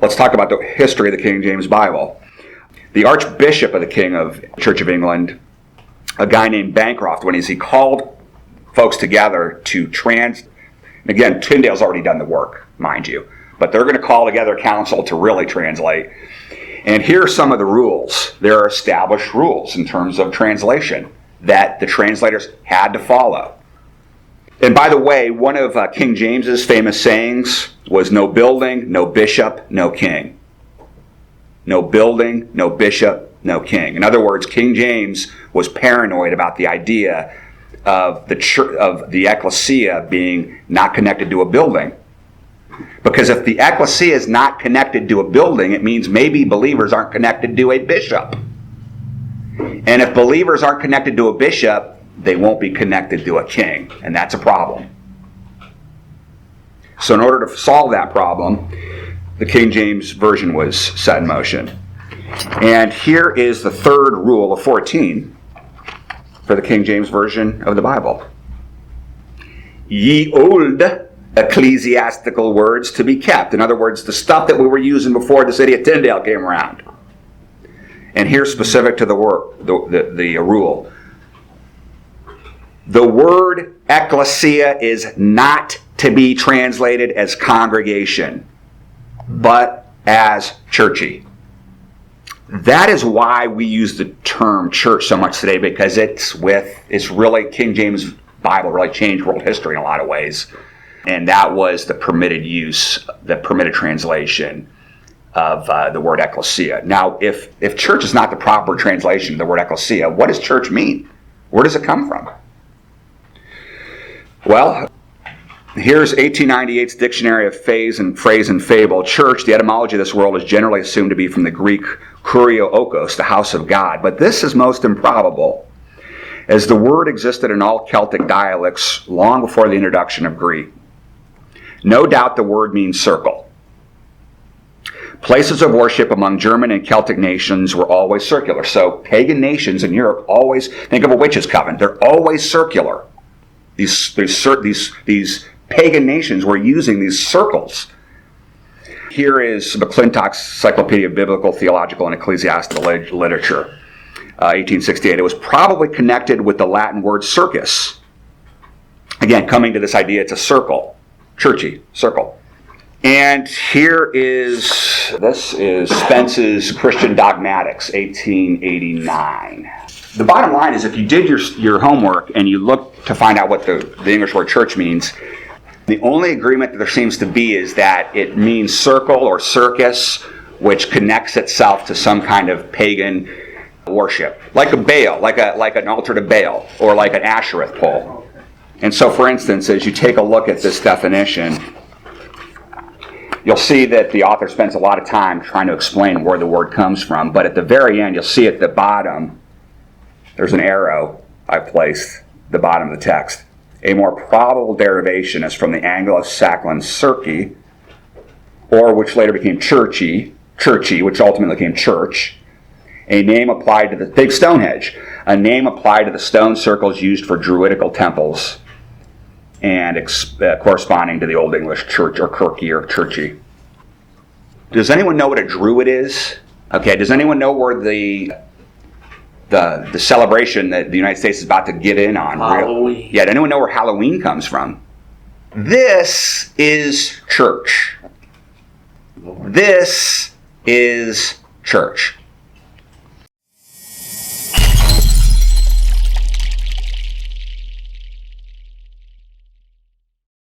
Let's talk about the history of the King James Bible. The Archbishop of the King of Church of England, a guy named Bancroft, when he called folks together to again, Tyndale's already done the work, mind you, but they're going to call together a council to really translate. And here are some of the rules. There are established rules in terms of translation that the translators had to follow. And by the way, one of King James's famous sayings was, no building, no bishop, no king. No building, no bishop, no king. In other words, King James was paranoid about the idea of the church, of the ecclesia being not connected to a building. Because if the ecclesia is not connected to a building, it means maybe believers aren't connected to a bishop. And if believers aren't connected to a bishop, they won't be connected to a king. And that's a problem. So in order to solve that problem, the King James Version was set in motion. And here is the third rule of 14 for the King James Version of the Bible. Ye old ecclesiastical words to be kept. In other words, the stuff that we were using before the city of Tyndale came around. And here's specific to the rule. The word ecclesia is not to be translated as congregation, but as churchy. That is why we use the term church so much today, because it's really, King James Bible really changed world history in a lot of ways. And that was the permitted use, the permitted translation of the word ecclesia. Now, if church is not the proper translation of the word ecclesia, what does church mean? Where does it come from? Well, here's 1898's Dictionary of Phrase and Fable. Church, the etymology of this word, is generally assumed to be from the Greek kurio okos, the house of God. But this is most improbable, as the word existed in all Celtic dialects long before the introduction of Greek. No doubt the word means circle. Places of worship among German and Celtic nations were always circular. So pagan nations in Europe always, think of a witch's coven, they're always circular. These pagan nations were using these circles. Here is McClintock's Encyclopedia of Biblical, Theological, and Ecclesiastical Literature, 1868. It was probably connected with the Latin word circus. Again, coming to this idea, it's a circle, churchy, circle. And this is Spence's Christian Dogmatics, 1889. The bottom line is, if you did your homework and you look to find out what the English word church means, the only agreement that there seems to be is that it means circle or circus, which connects itself to some kind of pagan worship, like a Baal, like an altar to Baal, or like an Ashereth pole. And so, for instance, as you take a look at this definition, you'll see that the author spends a lot of time trying to explain where the word comes from. But at the very end, you'll see at the bottom, there's an arrow I placed at the bottom of the text. A more probable derivation is from the Anglo-Saxon circi, or which later became churchy, which ultimately became church. A name applied to the big Stonehenge, a name applied to the stone circles used for druidical temples, and corresponding to the Old English church, or kirky, or churchy. Does anyone know what a druid is? Okay, does anyone know where the celebration that the United States is about to get in on? Halloween. Yeah, does anyone know where Halloween comes from? This is church. This is church.